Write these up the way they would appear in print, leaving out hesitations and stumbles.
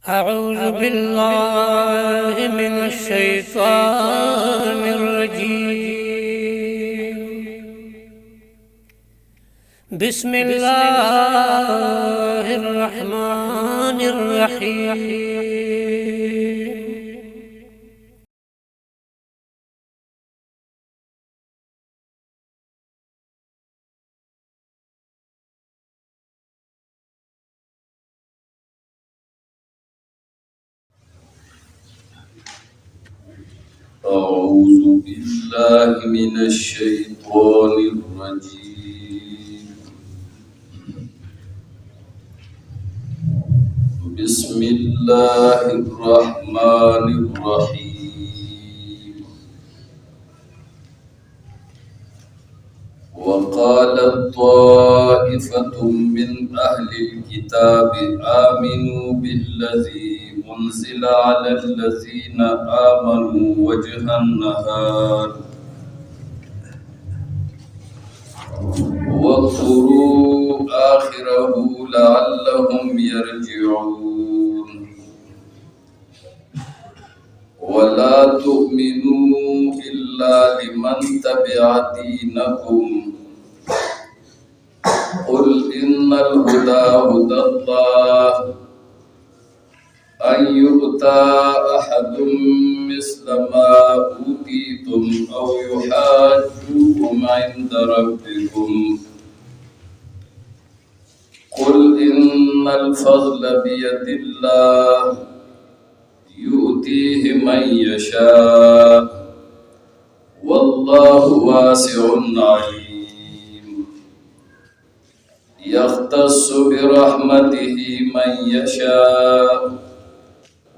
أعوذ بالله من الشيطان الرجيم. بسم الله الرحمن الرحيم. أعوذ بالله من الشيطان الرجيم. بسم الله الرحمن الرحيم. وقالت طائفة من أهل الكتاب آمنوا بالذي أنزل على الذين آمنوا وجه النهار واكفروا آخره لعلهم يرجعون. ولا تؤمنوا إلا لمن تبع دينكم قل إن الهدى هدى الله أن يؤتى أحد مثل ما أوتيتم أو يحاجوكم عند ربكم قل إن الفضل بيد الله يؤتيه من يشاء والله واسع عليم. يختص برحمته من يشاء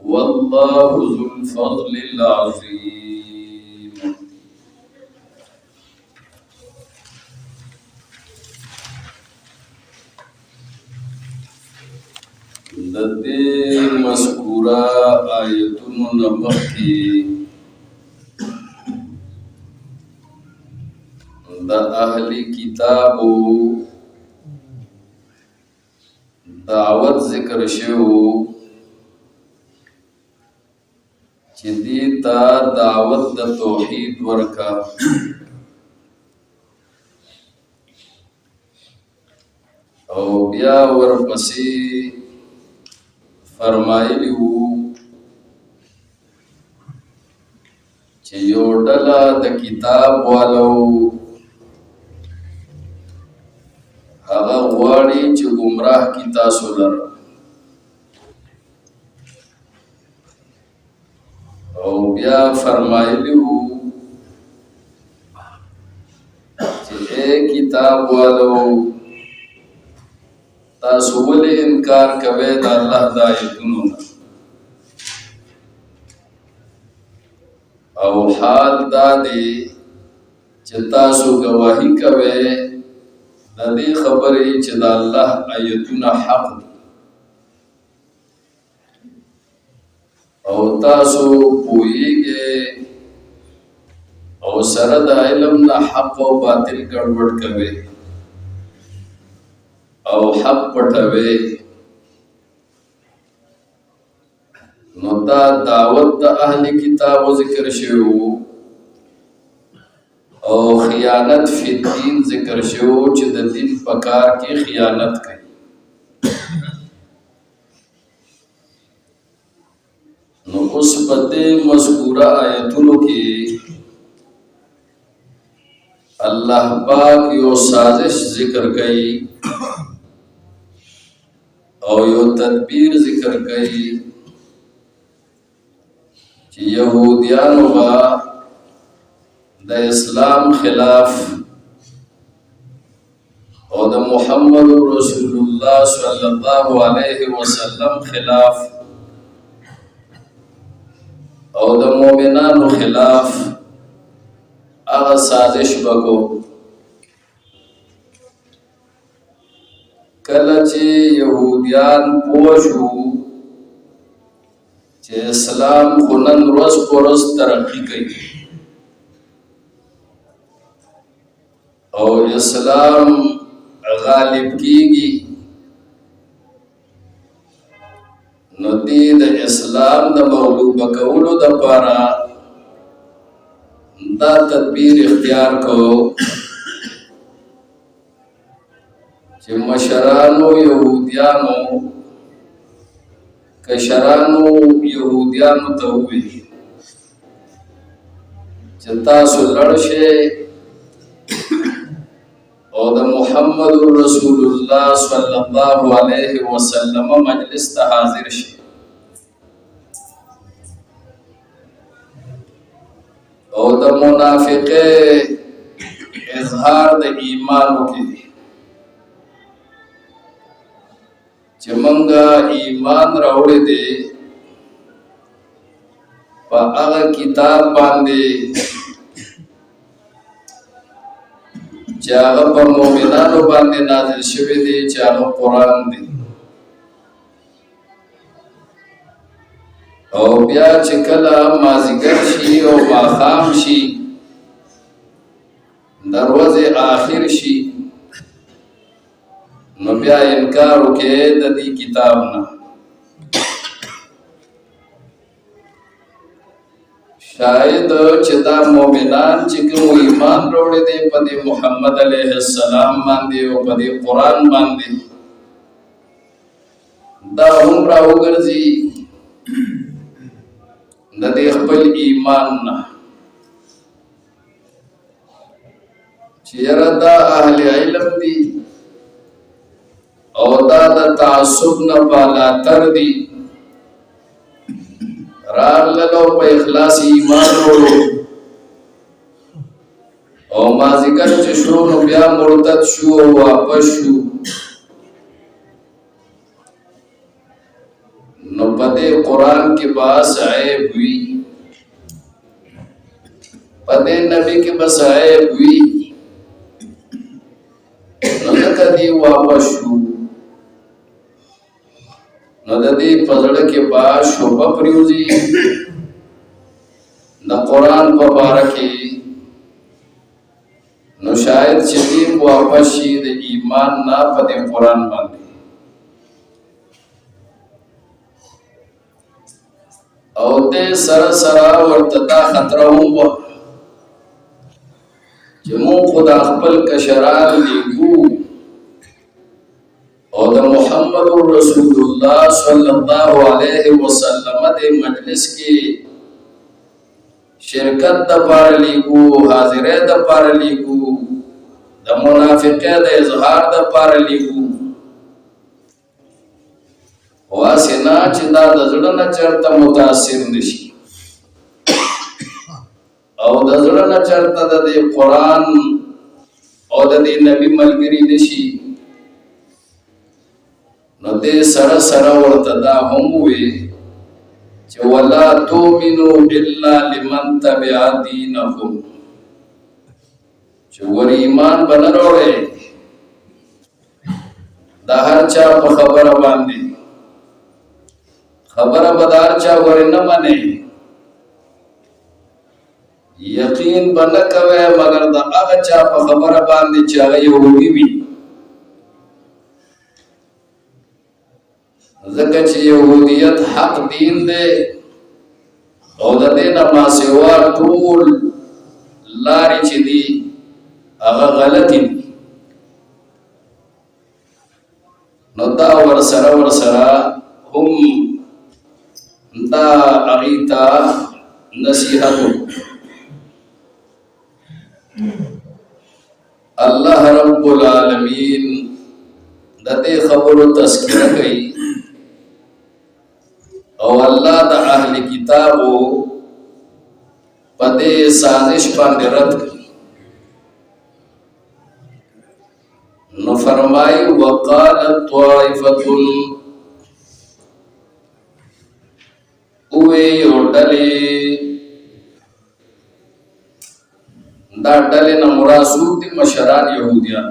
والله ذو الفضل العظيم. ددې مذکورہ آیتونو نمخی دا اهلی کتابو دعوت ذکر شو چې دې ته دعوت د توحید ورکا او بیا ورپسې فرمایلی وو چې یو ډله د کتاب والو هغه غواړي چې گمراه کی تاسو لره او بیا فرمایلی وو چې اے کتاب والو تاسو ولې انکار کوئ د الله د آیتونو نه او حال دا دی چې تاسو گواهی کوئ د دې خبرې چې د الله آیتونه حق دي او تاسو پوهیږئ او سره د علم نه حق او باطل ګډوډ کوئ او حق پټوي نو دا دعوت د اهل کتاب ذکر شو او خیانت فی الدین ذکر شو چې د دین په کار کې خیانت کوي نو اوس په دې مذکورہ آیتونو کې الله پاک یو سازش ذکر کوي او یو تدبیر ذکر کوي چې یهودیانو با د اسلام خلاف او د محمد رسول الله صلی الله علیه وسلم خلاف او د مؤمنانو خلاف هغه سازش وکړو کله چې یهودیان پوه شو چې اسلام خو نن ورځ په ورځ ترقي کوي او اسلام غالب کیږي نو دی د اسلام د مغلوبه کولو دپاره دا تدبیر اختیار کو چې مشرانو یهودیانو کشرانو یهودیانو ته وویل چې تاسو لړ شئ او د محمد رسول الله صلی الله علیه وسلم مجلس ته حاضر شئ او د منافقه اظهار د ایمان وکړي چې مونږه ایمان راوړی دی په هغه کتاب باندې چې هغه په مؤمنانو باندې نازل شوی دی چې هغه قرآن دی او بیا چې کله مازدیګر شي او ماښام شي د ورځې آخر شي نو بیا انکار وکړي د دې کتاب نه شاید چې دا مؤمنان چې کوم ایمان راوړی دی په دې محمد علیه السلام باندې او په دې قرآن باندې دا هم راوګرځي د دې خپل ایمان نه چې یاره دا اهل علم دي او دا د تعصب نه بالاتر دي راغلو په اخلاص ایمان وړو او مازدیګر چې شو نو بیا مرتد شو او واپس شو نو په دې قرآن کې باس عیب وي په دې نبی کې بس عیب وي نو لکه دی واپس شو نو د دې په زړه کې با شوبه پریوزي د قرآن په باره کې نو شاید چې دې واپس شي د ایمان نه په دې قرآن باندې او دې سره سره ورته دا خطره هم وه چې مونږ خو د خپل کشران لیکو او د محمد رسول الله صلی الله علیه وسلم د مجلس کې شرکت د پاره لیکو حاضرې د پاره لیکو د منافقه د اظهار د پاره لیکو واسنا چې دا د زړه نه چرته متاثر نشي او د زړه نه چرته د قرآن او د نبی ملګری نشي نو دې سره سره ورته دا هم وي چې ولا تؤمنوا الا لمن تبع دینکم چې ور ایمان بنه وروړي دا هر چا په خبره باندې خبره بدار چا ور نه مني یقین بنه کوي مگر دا هغه چا په خبره باندې چې هغه يهودي وي ځکه چې یهودیت حق دین دی او د دې نه ما سوا ټول لارې چې دي هغه غلطي دي نو دا ورسره هم دا هغې ته نصیحت الله رب العالمین د دې خبرو تذکره کوي او الله د اهل کتابو په دې سازش باندې رد کړي نو فرمایي وقالت طائفة اوه یو ډلې دا ډلې نه مراد څوک دي مشران یهودیان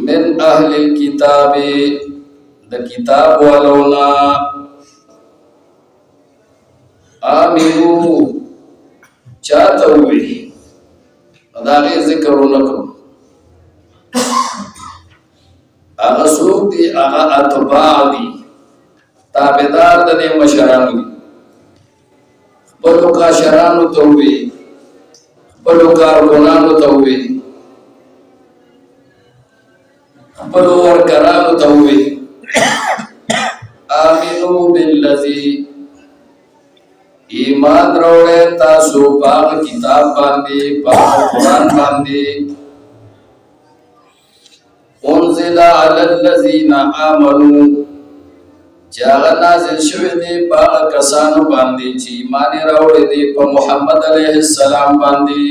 من اهل الكتاب د کتاب والونا آمینو چاته وي دا غي ذکرونه کوم هغه څوک دي هغه اتباع دي تابعدار د دې مشرانو دي. خپلو کاشرانو ته ووایي، خپلو کارکونانو ته ووایي، خپلو ورکرانو ته ووایي آمنو بالذي ایمان راوړئ تاسو په هغه کتاب باندې، په هغه قرآن باندې انزل علی الذین آمنوا چې هغه نازل شوی دی په هغه کسانو باندې چې ایمان یې راوړی دی په محمد علیه السلام باندې.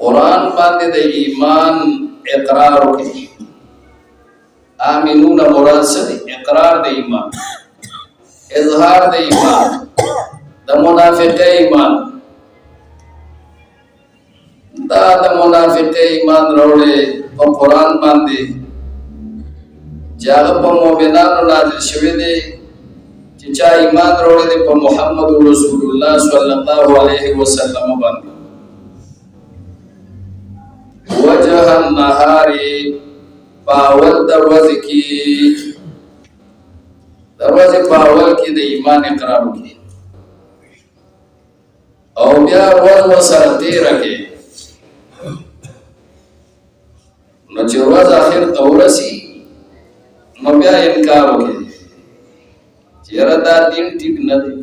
قرآن باندې د ایمان اقرار وکړي. آمنون مراد څه دی؟ اقرار د ایمان، اظهار د ایمان، د منافقه ایمان. دا د منافقه ایمان راوړی په قرآن باندې چې هغه په مؤمنانو نازل شوی دی چې چا ایمان راوړی دی په محمد رسول الله صلی الله علیه وسلم باندې. وجه النهار پاول دروازه کې، دروازه پاول کې د ایمان اقرار وکړي او بیا ورځ سره تیره کې، نو چې ورځ آخر ته ورسي نو بیا انکار وکړي چې یاره دا دین ټیک نه دی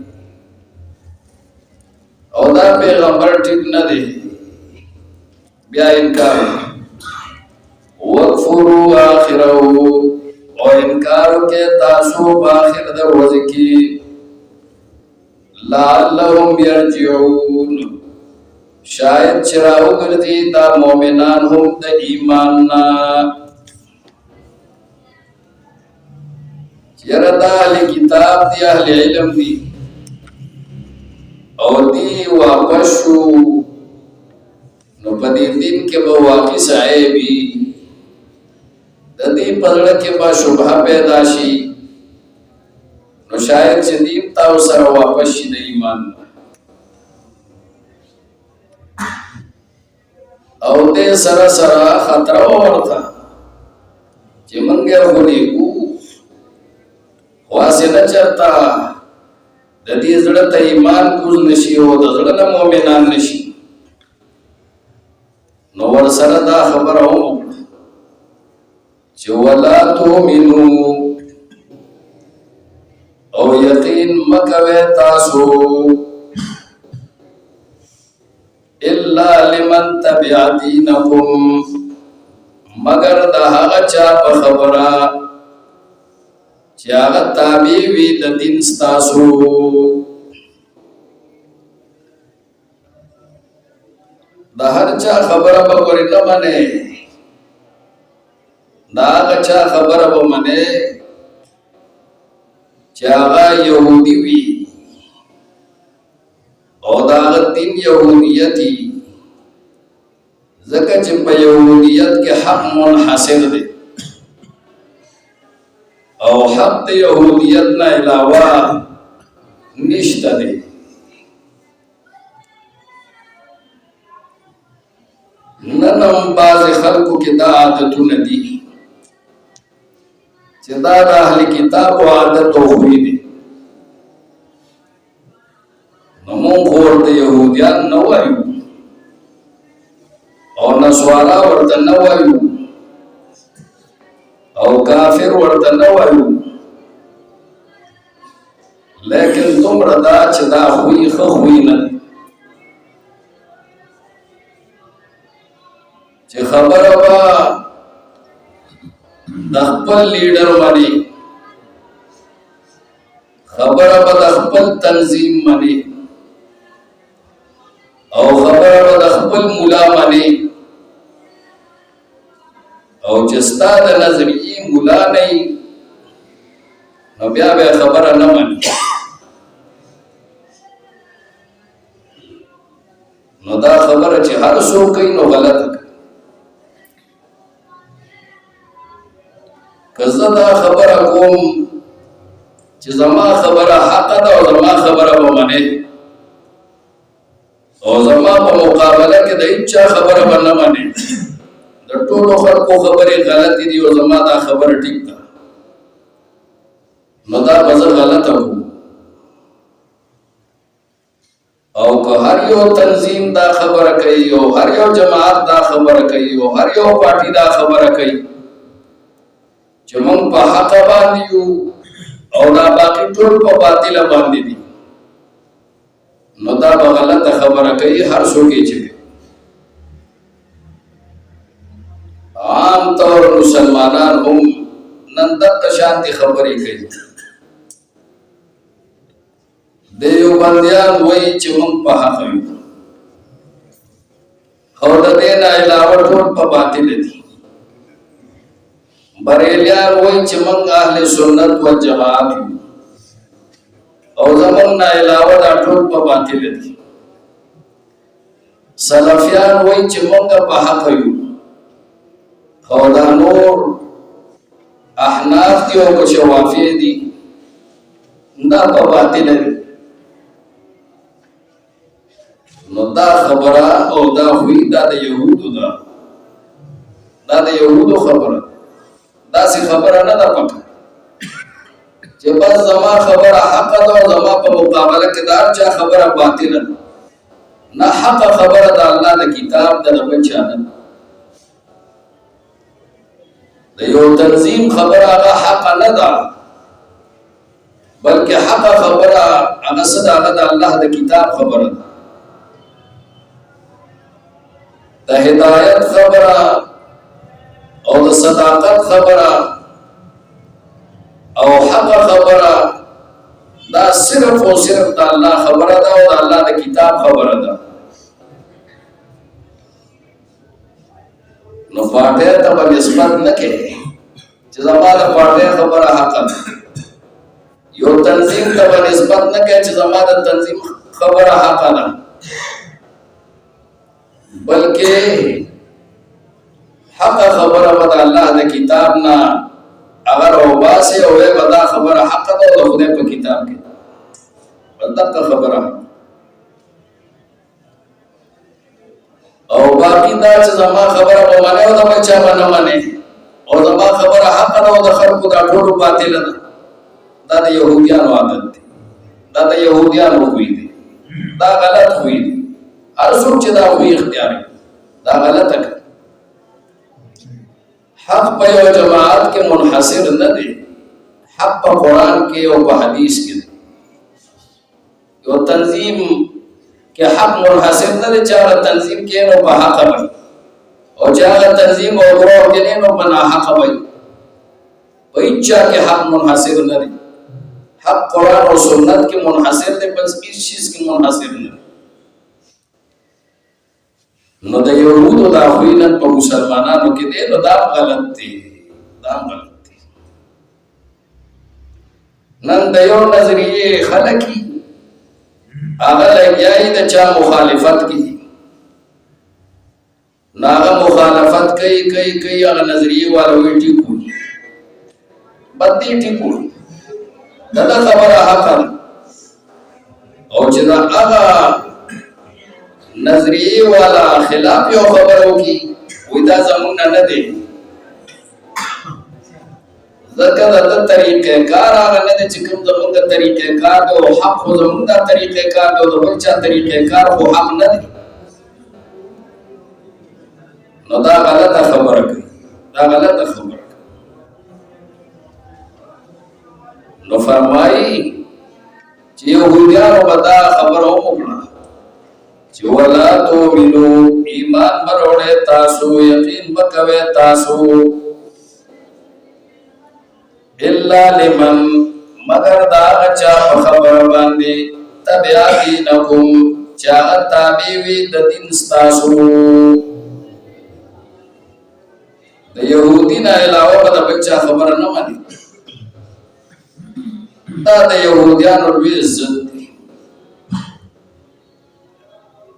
او دا پیغمبر ټیک نه دی، بیا انکار وَاغْفُرُوا آخِرَهُ او انکار کے تاسو باخر در وزکی لَعَلَّهُمْ يَرْجِعُونَ شاید چراو کردی دا مومنان هم دا ایماننا یرد اہل کتاب دی اہل علم دی او دی واپس شو نو پدی دین کے با واقع صحیبی دی پدڑ کے با شبہ پیدا شی نو شاید چه دیم تاو سر واپس شی دا ایمان او دے سر خطرہ ورطا چه منگر خونی کو خواسی نچرتا دا دی زڑتا ایمان کوز نشی ہو دا زڑتا مومنان نشی نو ور سر دا خبر ہوں چه ولا تؤمنو او یقین مکوے تاسو الا لمن تبع دینکم مگر دا هغه چا په خبره چې هغه تابع وي د دین ستاسو. دا هر چا خبره به ورې نه منې، دا هغه چا خبره به منې چې هغه یهودي وي او دا هغه دین یهودیت وي، ځکه چې په یهودیت کې حق منحصر دی او حق د یهودیت نه علاوه نشته دی. نن هم بعضې خلکو کې دا عادتونه دي چې دا د اهل کتابو عادت او خوی دی. نو مونږ خو ورته یهودیان نه وایو او نسوارا ورته نه وایو او کافر ورته نه وایو، لیکن دومره دا چې دا خوی ښه خوی نه دی چې خبره به د خپل لیډر مني، خبره به د خپل تنظیم مني او خبره به د خپل مولا مني او چې ستا د نظریې مولا نه وي نو بیا به خبره نه مني. نو دا خبره چې هر څوک کوي نو غلطه کوي. که زه دا خبره کوم چې زما خبره حق ده او زما خبره به منې او زما په مقابله کې د هیچ چا خبره به نه منې، د د ټولو خلکو خبرې غلطې دي او زما دا خبره ټیک ده، نو دا به زه غلطه کوم. او که هر یو تنظیم دا خبره کوي او هر یو جماعت دا خبره کوي او هر یو پارټي دا خبره کوي چې موږ په حق باندې یو او دا باقي ټول په باطل باندې دي، نو دا به غلطه خبره کوي هر څوک یې چې عام طور مسلمانان هم نن دغه شانتي خبرې کوي. دیوبندیان وایي چې موږ په حق یو او د دې نه علاوه ټول په باطل دي. بریلیان وایي چې موږ اهل سنت و جماعت یو او زموږ نه علاوه دا ټول په باطل دي. سلفیان وایي چې موږ په حق یو او دا نور احناف دي او شوافی دي دا په باطل دي. نو دا خبره او دا خوی دا د یهودو ده، دا د یهودو خبره، داسې خبره نه ده پکه چې بس زما خبره حق ده او زما په مقابله کې دا چا خبره باطله ده. نه، حق خبره د الله د کتاب د بل چا نه، د یو تنظیم خبره هغه حق نه ده، بلکې حق خبره هغه څه ده، هغه د الله د کتاب خبره ده، د هدایت خبره او د صداقت خبره او حق خبره دا صرف او صرف د الله خبره ده او د الله د کتاب خبره ده. نو پاټه ته به نسبت نه کوي چې زما د پاټه خبره حق ده، یو تنظیم ته به نسبت نه کوي چې زما د تنظیم خبره حق ده، بلکې حق خبره به د الله د کتاب نه اگر او باسي او به دا خبره حق ده او د خدای په کتاب کې دغه خبره، او باقي دا چې زما خبره به مانه او د بچا باندې مانه او زما خبره حق ده او د خلکو دا ټول باطل ده، دا د يهوديانو عادت دي، دا د يهوديانو خوې دي، دا غلط خوې دي. هر څوک چې دا خوې اختیار دا غلطه کوي. حق په یو جماعت کې منحصر نه دی، حق په قرآن کې او په حدیث کې دی. یو تنظیم کې حق منحصر نه دی، چې هغه تنظیم کې نو په حق وي او چې هغه تنظیم او ګروه کې نو په ناحق وي. په هیڅ کې حق منحصر نه دی، حق قرآن او سنت کې منحصر دی، بس هیڅ چیز کې منحصر نه دی. نو د یهودو دا خوی نن په مسلمانانو کې دی، نو دا غلط دی، دا غلط دی. نن د یو نظریه خلقی هغه لګیایي د چا مخالفت کوي، نو هغه مخالفت کوي هغه نظریه والا وی ټیکو بدی ټیکو دا خبره حق ده، او چې دا هغه نظریه والا خلاف یو خبرو کی وی دا زمون نه دی، ځکه دا طریقې کار هغه نه دی چې کوم زمون د طریقې کار او حق خو زمون د طریقې کار او د بل چا طریقې کار خو حق نه دی. نو دا غلطه خبره کوي، دا غلطه خبره کوي. نو فرمایي چې یهودیانو به دا خبره وکړه چې ولا تؤمنو، ایمان مروړې تاسو، یقین وکوي تاسو، الا لمن مگر دا چا په خبره باندې تبع دینکم چا تابع وي د دین تاسو. د يهودین علاوه په بچا خبره نه مانی، دا د يهودانو لوی عزت دی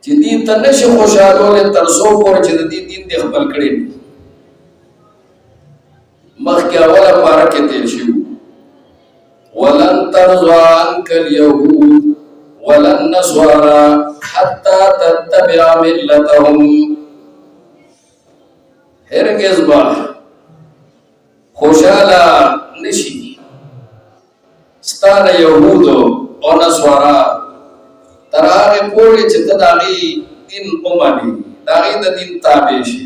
چې دې ته نشي خوشاله تر څو پورې چې د دې دین د خپل کړي مخکې اوله پاره کې تیر شي. ولن ترضى عنك اليهود ولا النصارى حتى تتبع ملتهم. هرگز با خوشالا نشی ستان یهودو او نسوارا تر هغه پورې چې ته د هغې دین ومنې د هغې د دین تابع شي.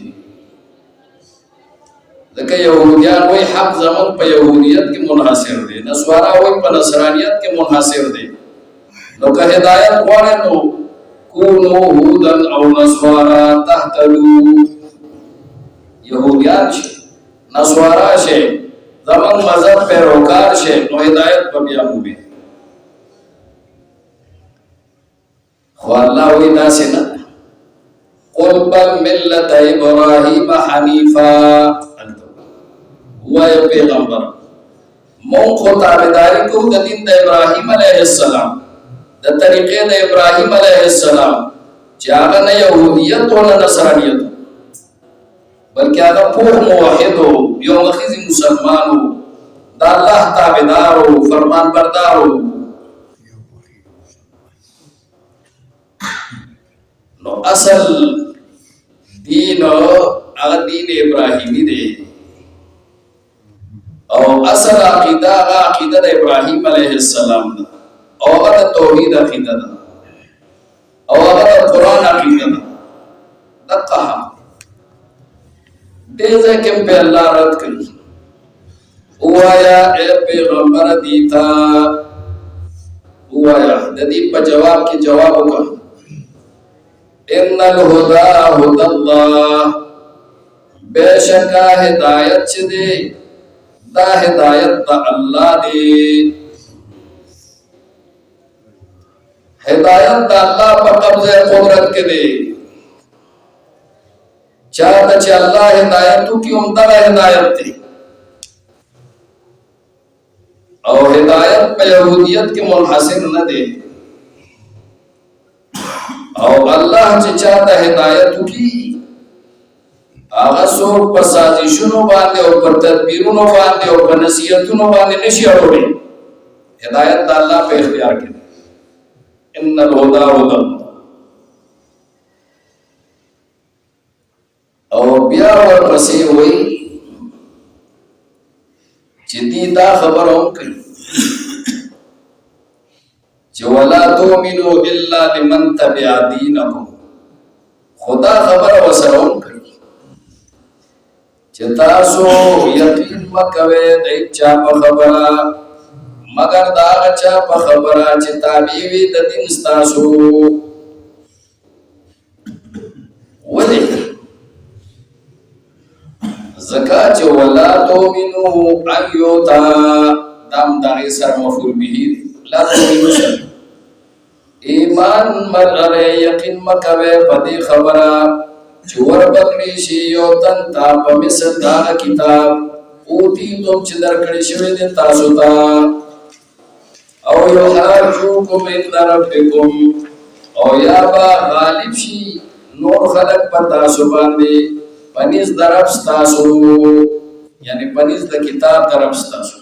ځکه یهودیان وایي حق زموږ په یهودیت کې منحصر دی، نسوارا وایي په نصرانیت کې منحصر دی. نو که هدایت غواړې نو کونو هودا او نسوارا تهتدو، یهودیان شي نسوارا شي زموږ مذهب پیروکار شي نو هدایت به بیا مومي. خو الله وی داسې نه، قل بل ملت ابراهیم حنیفا، وایو پیغمبر مونږ خو تابعداري کوو د دین د ابراهیم علیه السلام، د طریقې د ابراهیم علیه السلام چې هغه نه یهودیت و نه نصرانیت بلکې هغه پوخ موحد و، یو مخیزي مسلمان و، د الله تابعدار و، فرمان بردار و. نو اصل دین هغه دین ابراهیمی دی او اصل عقیده هغه عقیده د ابراهیم علیه السلام ده او هغه د توحید عقیده ده او هغه د قرآن عقیده ده. دقه دې ځای کې په الله رد کړي، ووایا اے پیغمبر دیتا، ووایا د دې په جواب کې جواب وکړه، ان الهدى هدى الله، بشکا ہدایت چھ دے دا ہدایت دا اللہ دے، ہدایت دا اللہ پا قبض قدرت کے دے. چاہتا چھ اللہ ہدایتو کی امدہ ہدایت دے او ہدایت پا یہودیت کے منحصر نہ دے او الله چې چاته هدایت وکړي هغه څوک په سازشونو باندې او په تدبیرونو باندې او په نصیحتونو باندې نشي اړولی. هدایت د الله په اختیار کې، ان الهدى هدى الله. او بیا ورپسې وایي چې دې دا خبره هم کوي چې ولا تؤمنوا الا لمن تبع دینکم، خدا خبر وسره هم کوي چې تاسو یقین مکوئ د چا په خبره مگر د هغه چا په خبره چې تابع وي د دین ستاسو. ولې ځکه چې ولا تؤمنوا ان یؤتا دام دغې سره مفعول به دی، لا تؤمنوا سره ایمان مرغه یقین مکوه پدی خبره چې وربکړي شي یو تن تا په مثل دا کتاب اوتی تم چې درکړي شوی دی تاسو ته او یو حاجوکم عند ربکم او یا با غالب شي نور خلق په تاسو باندې پنځ درف تاسو، یعنی پنځ د کتاب طرف تاسو.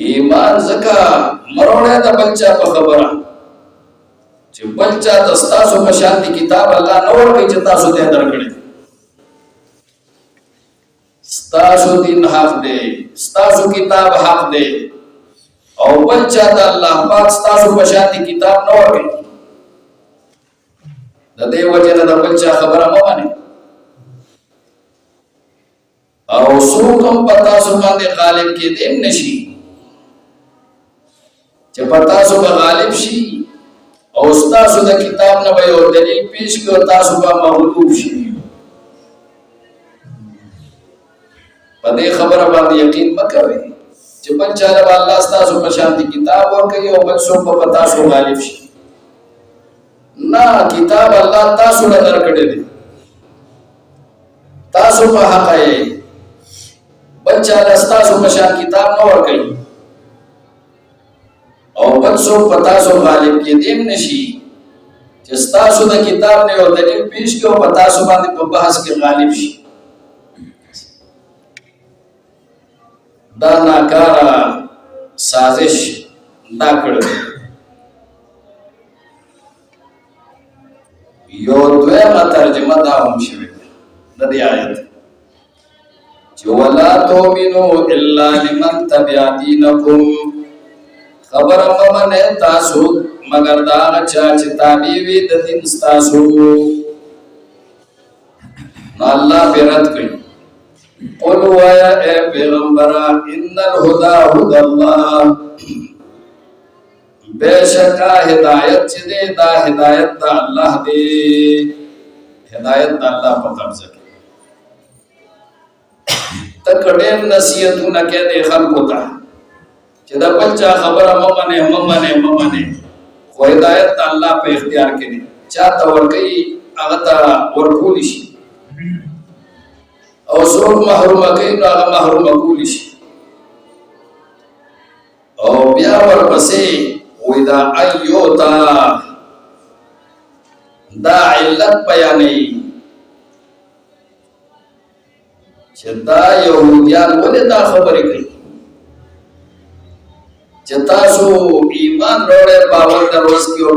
ایمان زکا مروڑے دا بلچا پا خبرہ چی بلچا دستاسو پشان دی کتاب اللہ نور کئی چی تاسو دے در کڑے، ستاسو دین حق دے، ستاسو کتاب حق دے او بلچا دا اللہ پاک ستاسو پشان دی کتاب نور کئی. دا دے وجہ دا بلچا خبرہ موانے او سوکم پتاسو باندے غالب کی دیم نشی چې په تاسو به غالب شي او تاسو د کتاب نه به یو دلیل پیش کړو تاسو به مغلوب شي. په دې خبره باندې یقین مکوئ چې بل چاله به الله تاسو په شان دي کتاب ورکوي او بل څوک به تاسو غالب شي. نه، کتاب الله تاسو له درکړی دی، تاسو په حق یې، بل چاله تاسو په شان کتاب نه ورکوي او بل څوک په تاسو غالب کېدیم نشي چې ستاسو د کتاب نه یو دلیل پیش کړي او په تاسو باندې په بحث کې غالب شي. دا ناکاره سازش دا کړی. یو دویمه ترجمه دا هم شوې ده دې آیت چې ولا تؤمنوا الا لمن تبع دینکم خبر ممنه تاسو مگر دا چا چې تابع وي د دین تاسو الله بیرت کوي قل ویا اے پیغمبرا ان الهدى هدى الله بیشکا ہدایت چھ دے دا ہدایت دا اللہ دے ہدایت دا اللہ پا قبضہ کی تکڑیم نصیتو نکے دے خلقو تا چھ دا بچہ خبر ممنے خو ہدایت دا اللہ پا اختیار کے دے چاہتا ورکی اغتا ورکولی شی او سوک محروم کئی نو اغا محروم کولی شی او بیا ورپسے وَإِذَا أَيُّوتَا دا علت بیانی چھ دا یہودیان ولی دا خبری کئی چھ تاسو ایمان روڑے باور در روز کی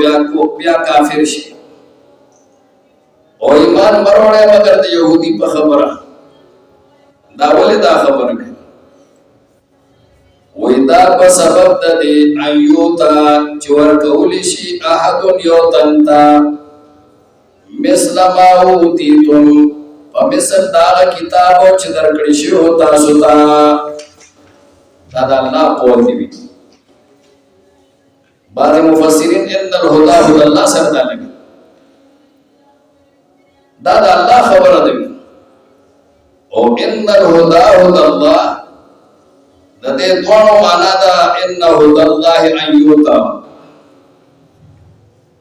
بیا کافر شی او ایمان مروڑے مگر دا یہودی پا خبرہ دا ولی دا خبر کئی وَإِذَا بَسَبَبْ دَدِ أَيُّوتَا چور کولیشی احدن یوتنتا مثل ما اوتیتم فمثل داغ کتابو چھ درکڑشی ہوتا ستا دادا اللہ قول دیوی بعض مفسرین ان الہدا هدى اللہ سردا لگا دادا اللہ خبر دیوی او ان الہدا هدى اللہ دے دوانو مانا دا ان هدى اللہ ان یوتا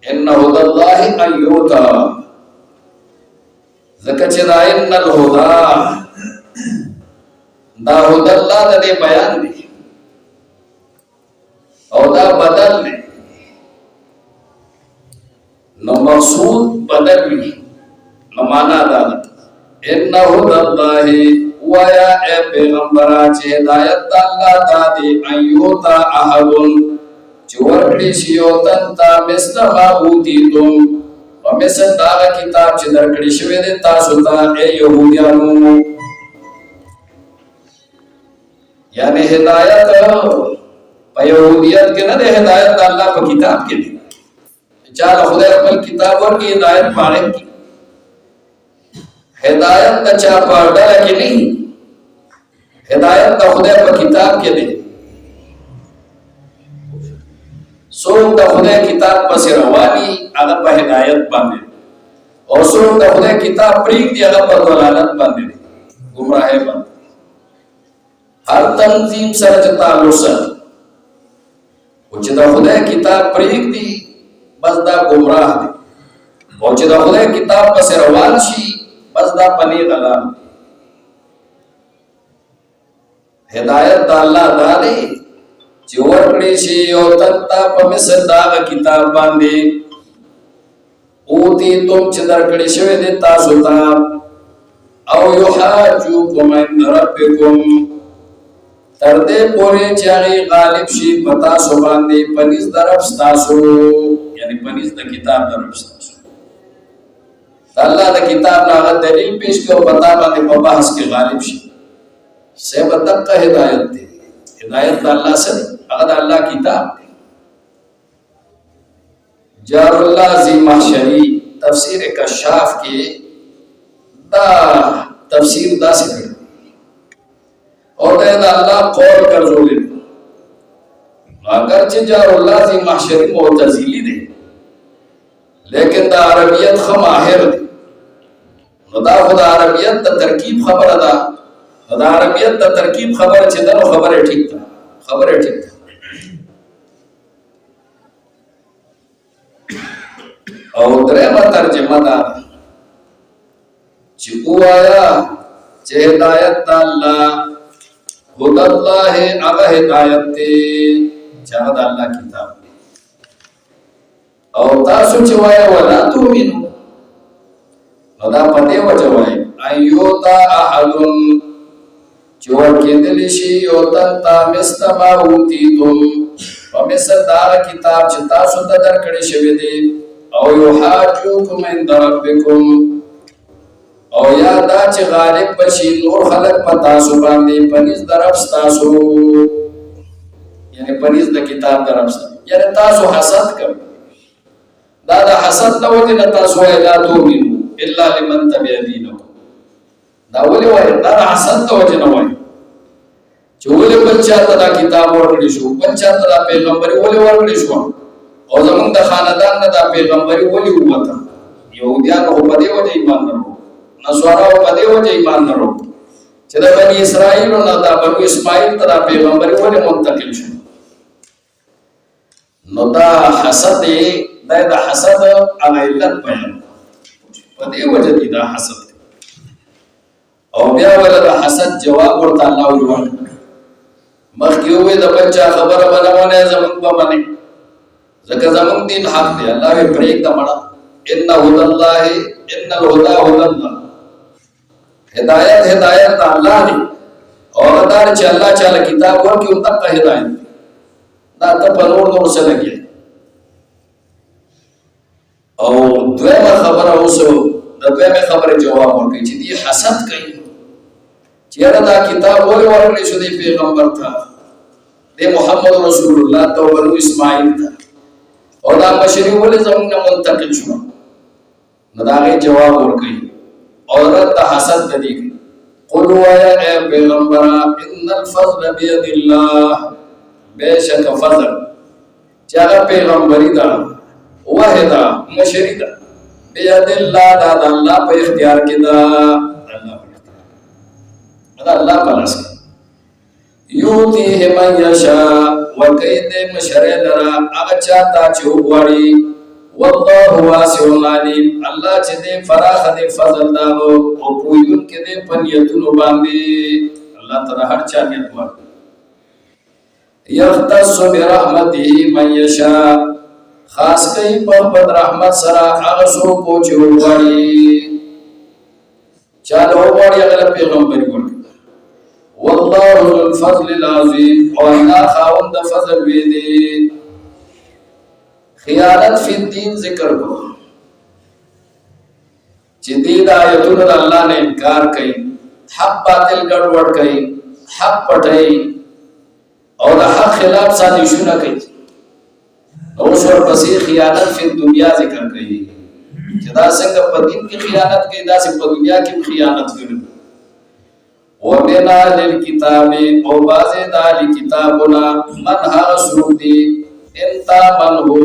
ان هدى اللہ ان یوتا ذکر چدا ان الہدا دا هدى اللہ دا دے بیان دے او دا بدل دے نو مقصود بدل بھی نو مانا دا ان هدى اللہ ویا اے پیغمبرہ چھ ہدایت اللہ دا دے ایوتا احدن چورکڑی شیوتن تا مثل ما اوتیتم ومثل داغا کتاب چھ درکڑی شوی دے تاسو تا اے یہودیانو یعنی ہدایت پا یہودیت کے نہ دے ہدایت اللہ پا کتاب کے دے چاہتا خدا اپل کتاب ورکی ہدایت پانے کی ہدایت دا چاہ پاڑا کی نہیں ہدایت دا خدا پا کتاب کے دے سوک دا خدا کتاب پس روانی اگر پا ہدایت باندے اور سوک دا خدا کتاب پریک دی اگر پا دلالت باندے گمراہ باندے ہر تنظیم سر جتا لسل وچی دا خدا کتاب پریک دی بس دا گمراہ دی وچی دا خدا کتاب پس روان شی بس دا پنی غلام ہدایت دا اللہ دا دے چی ورکڑی شی او تنتا پا مثل داغ کتاب باندے اوتی تم چی درکڑی شوی دے تاسو تا او یحاجوکم عند ربکم تردے پورے چاگی غالب شی پتا سو باندے پنیز درب ستاسو یعنی پنیز دا کتاب درب ستاسو اللہ دا کتاب ناغت دلیل پیش کے پتا باندے پا بحث کے غالب شی سیب دقا ہدایت دے ہدایت دا اللہ سے اگر اللہ کتاب دے جار اللہ زی محشری تفسیر کشاف کے دا تفسیر دا سے کر اور دا اللہ قول کر جو لے اگرچہ جار اللہ زی محشری معتزیلی دے لیکن دا عربیت خماہر دے دا خدا عربیت دا ترکیب خبر دا دا عربیت دا ترکیب خبر چھ دنو خبر ٹھیک تا خبر ٹھیک تا او درہمہ ترجمہ دا چھ او آیا چھ ہدایت دا اللہ خود اللہ اگہ ہدایت تے چاہ دا اللہ کتاب او تاسو چوایا ولا تومنو دا پتے وجوائی ایوتا احدن چور کے دلشی یوتن تا مستما اوتیتم ومثل دار کتاب چتا ستا در کڑی شوی دے او یحاجوکم عند ربکم او یا دا چې غالب بشي نور خلق په تاسو باندې پنځ درف تاسو یعنی پنځ د کتاب درف یعنی تاسو حسد کوي دا د حسد د وجه نه تاسو لا تؤمنو الا لمن تبع دینه دا ولې وایي دا د حسد د وجه نه وایي چې ولې بل چاته دا کتاب ورکړی شو بل چاته دا پیغمبري ولې ورکړی شو او زمونږ د خاندان نه دا پیغمبري ولې ووته یهودیان خو په دې وجه ایمان نه وروړي نصارا په دې وجه ایمان نه وروړي چې د بني اسرائیل نه دا بنو اسماعیل ته دا پیغمبري ولې منتقل شو نو دا حسد دا د حسد هغه علت بیان په دې وجه دي دا حسد او بیا ولا د حسد جواب ورته الله ورکړ مخکې وې د بچا خبره بنونه زمون په باندې ځکه زمون دین حق دی الله یې پرېږ د مړه ان هدى الله ان الهدى هدى الله هدایت الله دی او دا چې الله تعالی کتاب ورکړي او تک هدایت دا ته په نور څه لګي او دویمه خبره اوسو د دویمه خبره جواب ورکړي چې دی حسد کوي چیرې دا کتاب ولې ورکړی شو دی پیغمبر ته دی محمد رسول الله ته بنو اسماعیل ته او دا بشری ولې زموږ نه منتقل شو نو دا غي جواب ورکړي او رد حسد دی قولوا یا اے پیغمبر ان الفضل بيد الله بیشک فضل چې هغه پیغمبري دا واحده مشری دا بيد الله دا الله په اختیار کې دا الله پلاس یوتیه من یشاء وکید مشرع لرا هغه چاته چې وغواړي والله واسع علیم الله چې دې فراخ دې فضل دا او پویون کې دې پنیتونو باندې الله تعالی هر چا نیت ورکړي یختص برحمته من یشاء خاص کوي په رحمت سره هغه څوک چې وغواړي چا له وغواړي هغه پیغمبري ورکړي والله ذو الفضل العظیم او الله خاوند فضل وی دی خیانت فی الدین ذکر کو چې دې د آیتونو د الله نه انکار کوي حق باطل ګډوډ کوي حق پټي او د حق خلاف سازشونه کوي او شر پسې خیانت فی دنیا ذکر کوي چې دا څنګه په دین کې خیانت کوي دا څنګه په دنیا کې خیانت کوي ومن اهل الكتاب او بعض اهل کتابنا من هغه سوق دي انت من هو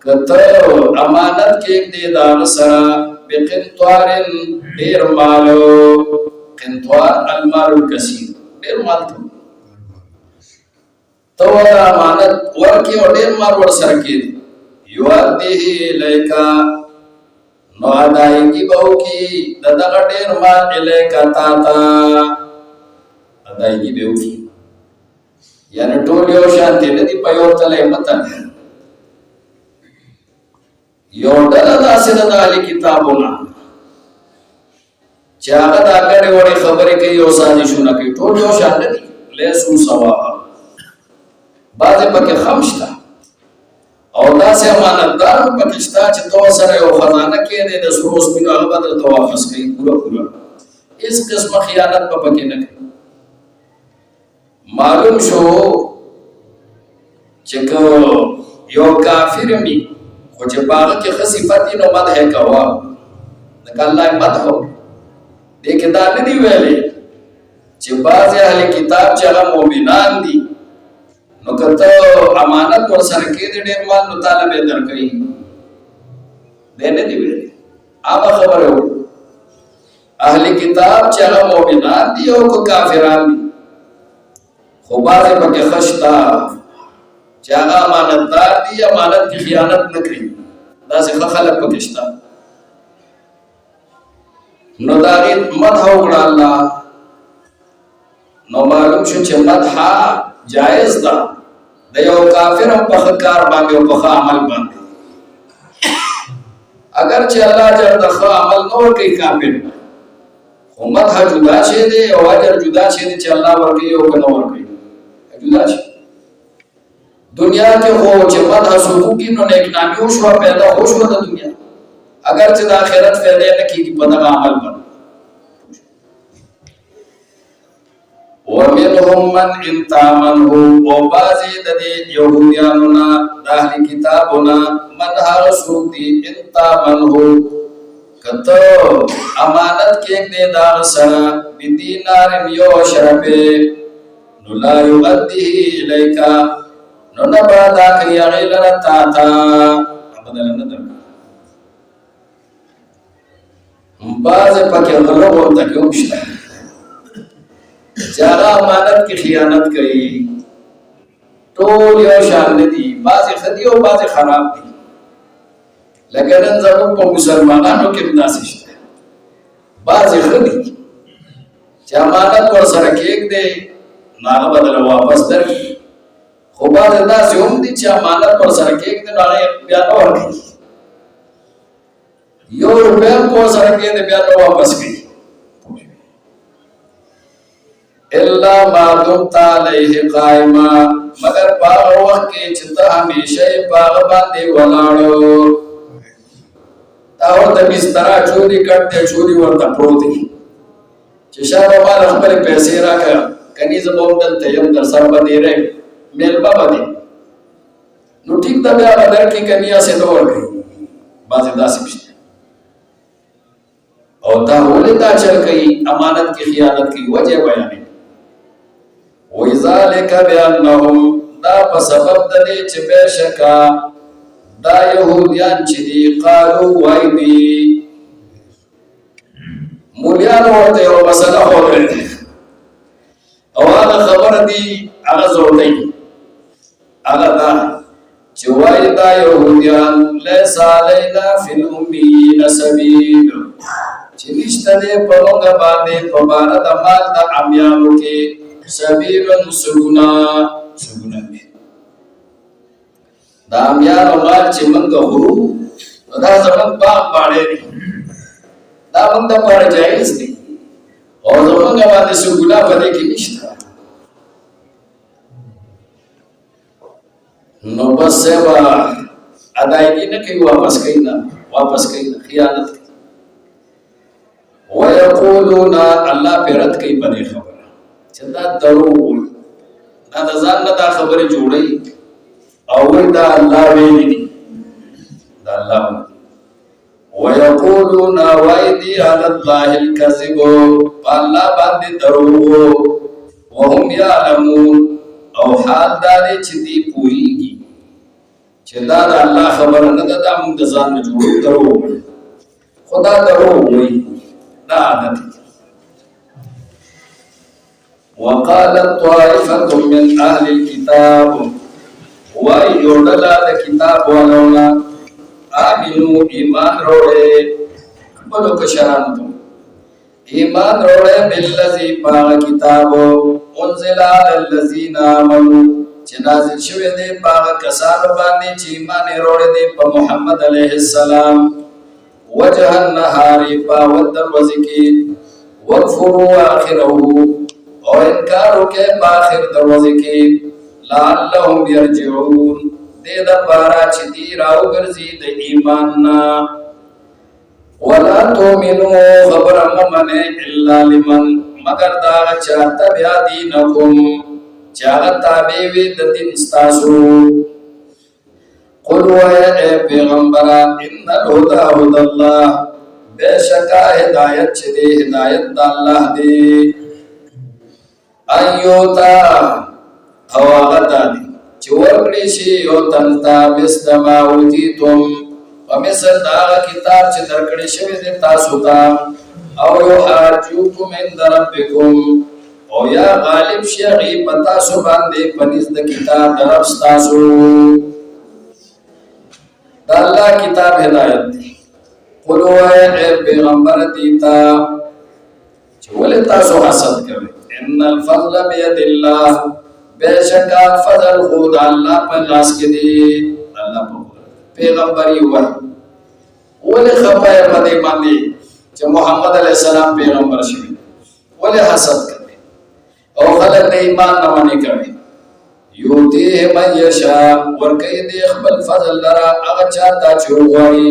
کته امانت کې دې دا سره بقنطار ډیر مالو قنطار المال الكثير ډیر مال تو دا امانت ورکی او ډیر مال ور سره کې یوادیه الیکا نو ادایگی باو کی ددغه ډیر مال الیکا تا ادایگی به وکي یعنی ټول یو شانتی نه دی په یو تله متن یو ډله داسې د اهل کتابونه چې هغه د اګړې وړې خبرې کوي او سازشونه کوي ټول یو شان نه دي لیسو سوا بعضې پکې خمشته او داسې امانتدار پکې شته چې تو سره یو خزانه کې دی د سرو سپینو هغه به درته واپس کوي پوره هېڅ قسمه خیانت به پکې نه کوي معلوم شو چې که یو کافر وي خو چې په هغه کې ښه صفت وي نو مدح یې کوه لکه الله یې مدح وکړي دې کې دا نه دي ویلې چې بعضې اهل کتاب چې هغه مؤمنان دي نو که ته امانت ورسره کېدې ډېر مال نو تاله به یې درکوي دی نه دي ویلې هغه خبره وکړو اهل کتاب چې هغه مؤمنان دي او که کافران دي خو بعضې پکې ښه شته چې هغه امانتدار دي امانت کې خیانت نه کوي داسې ښه خلک پکې شته نو د هغې مدح وکړه الله نو معلوم شو چې مدح جایز ده د یو کافر هم په ښه کار باندې او په ښه عمل باندې اگر چې الله جل د ښه عمل نه ورکوي کافر خو مدح جدا شی دی او اجر جدا شی دی چې الله ورکوي او که نه ورکوي جدا شي دنیا کې خو چې مدح څوک وکړي نو نیکنامي وشوه پیدا وشوه د دنیا اگر چې د آخرت فائدې نه کیږي په دغه عمل باندې. ومنهم من ان تامنه، او بعضې د دې یهودیانو نه د اهل کتابونه من هغه څوک دي ان تامنه که ته امانت کېږدې د هغه سره بدینار یو شرفې نو لا یؤدیه الیک نو نه به ادا کوي هغې لره تا ته بدله نه درکوي. بعضې پکې غله ورته کې هم شته چې هغه امانت کې خیانت کوي. ټول یو شان نه دي، بعضې ښه دي او بعضې خراب دي. لکه نن زموږ په مسلمانانو کې هم داسې شته، بعضې ښه دي چې امانت ورسره کېږدې نو هغه به درله واپس درکړي، خو بعضې داسې هم دي چې امانت ورسره کېږدې نو هغې بیا نه ورکوي، یو روپۍ هم په ورسره کېږدې بیا نه واپس کوي. الا ما دمت علیه قائما، مگر په هغه وخت کې چې ته همیشه یې په هغه باندې ولاړ. تا ورته بستره چودي کټ دی چودي ورته پروت دی چې شا بابا له خپلې پیسې راکړه کني زه به هم دلته یم در سره به تېری میلمه به دی نو ټیک ده بیا به درکړي کني هسې نه ورکوي. بعضې داسې شته او دا ولې دا چل کوي امانت کې خیانت کوي وجه بیانوي. وَذَلِكَ بِأَنَّهُمْ دا په سبب د دې چې بېشکه دا یهودیان چې دي قالو وایي دي مولیانو ورته یوه مسله ښودلې ده او هغه خبره دي هغه زوړی هغه دا چې وایي دا یهودیان لیس علینا فی الامیین سبیل چې نشته دی په موږ باندې په باره د مال د امیانو کې سبیلن سګونه دی دا امیانو مال چې موږ خورو نو دا زموږ باغ باڼې دي دا موږ دپاره جایز دي او زموږ باندې سګونه په دې کې نشته. نو بس به ادایګي نه کوي واپس کوي نه خیانت کوي. ویقولون الله پې رد کوي په دې خبره چې دا دروغ وایي دا د ځان نه دا خبرې جوړوي او وایي دا الله ویلي دي دا الله ویلي. ویقولون وایي دي علی الله الکذب په الله باندې دروغ وهم یعلمون او حال دا دی چې دوی پوهېږي چې دا د الله خبره نه ده دا موږ د ځان نه جوړو دروغ وایي خو دا دروغ وایي دا عادت دی. وقالت طائفة من أهل الكتاب وایو ډله د کتاب والونا آمنو ایمان روړې خپلو کشرانو ته ایمان روړې بالذي پاغه کتابو انزل على الذين آمنوا چې نازل شوی دی پاغه کسانو باندې چې ایمان یې روړی دی په محمد علیه السلام وجه النهار پاوت دروازې کې وکفروا آخره او انکار وکړي په آخر دروازې کې لعلهم یرجعون دې دپاره چې دوی راوګرځي د ایمان نه. ولا تؤمنوا خبره مه منئ الا لمن مگر دا هغه چا تبع دینکم چې هغه تابع وي د دین ستاسو. قل وایه اے پیغمبره ان الهدى هدى الله بېشکه هدایت چې دی هدایت د الله دی. ایوتا او هغه دا دی چې ورکړی شي یو تن ته مثل ما اوتیتم په مثل د هغه کتاب چې درکړی شوی دی تاسو ته او یحاجوکم عند ربکم او یا غالب شي هغې په تاسو باندې په نزد د کتاب د رب ستاسو. د الله کتاب هدایت دی. قل وایه اے پیغمبر دې ته چې ولې تاسو حسد کوئ ان الفضل بید الله بېشکه فضل خو د الله په لاس کې دی. الله په پیغمبر یې وایي ولې خفه یې په دې باندې چې محمد علیه السلام پیغمبر شوی ولې حسد کوي او خلک د ایمان نه منې کوي. یؤتیه من یشاء ورکوي دې خپل فضل لره هغه چا ته چې وغواړي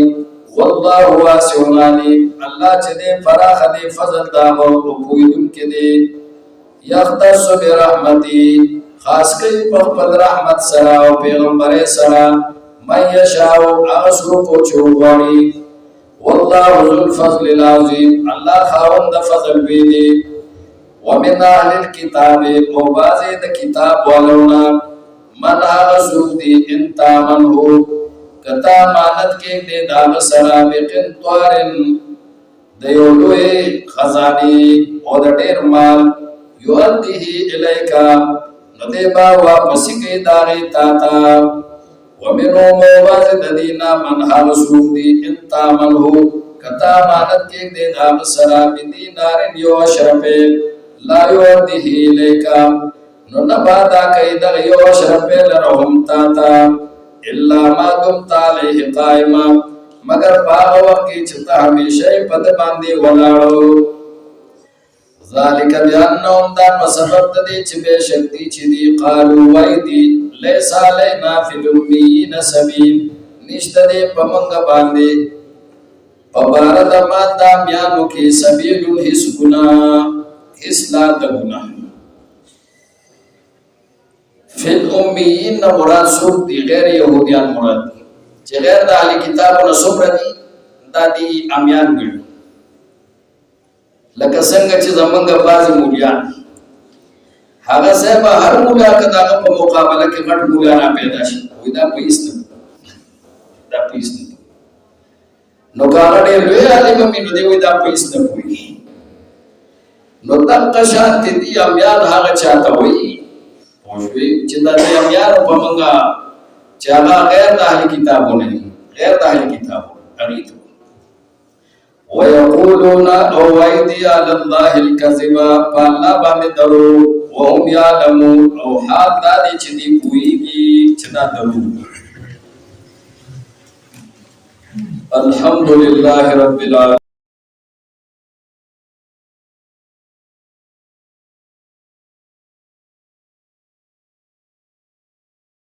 والله واسع علیم اللہ چدے فراخ دے فضل داغو پویدن کے دے یختص برحمتی خاص کئی پخپل رحمت سرا و پیغمبر سرا من یشاو اغسو کو چوباری واللہ ذو الفضل العظیم اللہ خاوند فضل بیدے ومن اہل الكتاب و بازی دا کتاب والونا من اغسو دی انتا من ہو کتا مانت کے دے داغ سرا بقنطوارن دیولوئے خزانی او دا دیر مال یؤدیہی الیکا ندیبا واپسی کے داغی تاتا ومنو موازد دینا من حالسوک دی انتا من ہو کتا مانت کے دے داغ سرا بدینارن یو اشرفے لا یؤدیہی الیکا ننبادا کئی داغ یو اشرفے لرہم تاتا الا ما دمت علیہ قائما مگر باغ وقت کی چھتا ہمیشہ پد باندے ولاڑو ذالک بیانہم دا پسبب دے چبے شکتی چدی قالو ویدی لیسا لینا فی الامیین سبیل نشت دے پمنگ باندے پبارد مان دا میانو کی سبیل حس گناہ حس لا دگناہ فی الامیین مراد سوک دی غیر یہودیان مراد دی چه غیر دا اہلی کتابو نصبر دی دا دی امیان گڑی لکه څنګه چې زمونږ بعضې مولیان هغه صاحب هر مولا که د هغه په مقابله کې غټ مولا را پیدا شي وایي دا په هېڅ نه دا په هېڅ نه نو که هغه ډېر لوی عالم وي نو دی وایي دا په هېڅ نه پوهېږي نو دغه شانتې دي امیان هغه چاته وایي پوه شوې چې دا د امیانو په منګه چې هغه غیر د اهل کتابونه دي غیر د اهل کتابو هغې ته وَيَقُولُونَ أَوَيْدِي عَلَى اللَّهِ الْكَذِبَ فَاللَّهِ بَانِ دَرُو وَهُمْ يَعْلَمُونَ او حال دادی چھ دی پوئیگی چھنا درو الحمدللہ رب العالمين